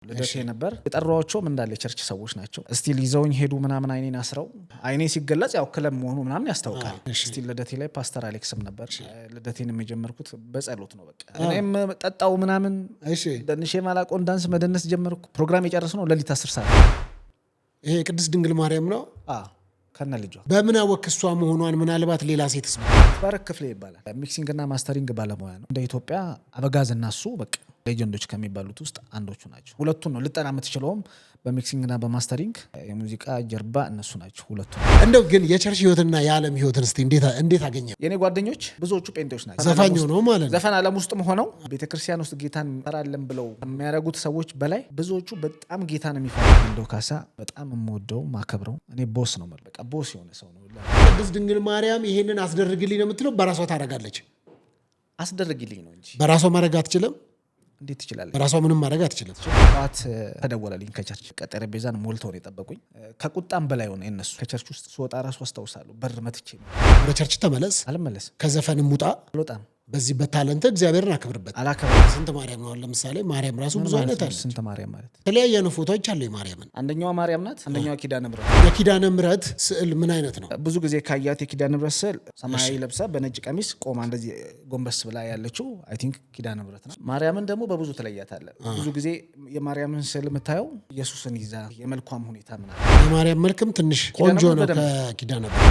ልደቴ ነበር የጠራዋቸውም እንዳለ ቸርች ሰዎች ናቸው ስቲል ይዘውኝ ሄዱ ምናምን አይኔን አስረው አይኔ ሲገለጽ ያው ክለም መሆኑ ምናምን ያስታውቃል ስቲል ልደቴ ላይ ፓስተር አሌክስም ነበር ልደቴን የጀመርኩት በጸሎት ነው በቃ እኔም ጠጣው ምናምን ደንሼ ማላቆን ዳንስ መደነስ ጀመርኩ ፕሮግራም የጨረስነው ለሊት 10 ሰዓት ይሄ ቅድስት ድንግል ማርያም ነው ከነ ልጇ በምን አወክሷ መሆኗን ምናልባት ሌላ ሴትስ ባረክ ክፍሌ ይባላል ሚክሲንግ እና ማስተሪንግ ባለሙያ ነው እንደ ኢትዮጵያ አበጋዝ እና እሱ በቃ ሌጀንዶች ከሚባሉት ውስጥ አንዶቹ ናቸው ሁለቱን ነው ልጠና የምትችለውም በሚክሲንግ እና በማስተሪንግ የሙዚቃ ጀርባ እነሱ ናቸው ሁለቱ እንደው ግን የቸርች ህይወትና የዓለም ህይወትን እስቲ እንዴት አገኘ የኔ ጓደኞች ብዙዎቹ ጴንጤዎች ናቸው ዘፋኝ ነው ማለት ነው ዘፈን ዓለም ውስጥም ሆነው ቤተክርስቲያን ውስጥ ጌታን እንፈራለን ብለው የሚያረጉት ሰዎች በላይ ብዙዎቹ በጣም ጌታን የሚፈሩ እንደው ካሳ በጣም የምወደው ማከብረው እኔ ቦስ ነው ማለት በቃ ቦስ የሆነ ሰው ነው ቅድስት ድንግል ማርያም ይሄንን አስደርግልኝ ነው የምትለው በራሷ ታረጋለች አስደርግልኝ ነው እንጂ በራሷ ማድረግ አትችልም እንዴት ትችላለህ በራሷ ምንም ማድረግ አትችልም ባት ተደወለልኝ ከቸርች ጠረጴዛን ሞልተው ነው የጠበቁኝ ከቁጣም በላይ ሆነ እነሱ ከቸርች ውስጥ ስወጣ ራሱ አስታውሳለሁ በር መትቼ ወደ ቸርች ተመለስ አልመለስም ከዘፈንም ውጣ አልወጣም በዚህ በታለንተ እግዚአብሔርን አክብርበት አላከብርም ስንት ማርያም ነው ለምሳሌ ማርያም ራሱ ብዙ አይነት አለ ስንት ማርያም ማለት የተለያየ ነው ፎቶዎች አሉ የማርያምን አንደኛዋ ማርያም ናት አንደኛዋ ኪዳነ ምሕረት የኪዳነ ምሕረት ስዕል ምን አይነት ነው ብዙ ጊዜ ካያት የኪዳነ ምሕረት ስዕል ሰማያዊ ለብሳ በነጭ ቀሚስ ቆማ እንደዚህ ጎንበስ ብላ ያለችው አይ ቲንክ ኪዳነ ምሕረት ናት ማርያምን ደግሞ በብዙ ትለያታለህ ብዙ ጊዜ የማርያምን ስዕል የምታየው ኢየሱስን ይዛ የመልኳም ሁኔታ ምናምን የማርያም መልክም ትንሽ ቆንጆ ነው ከኪዳነ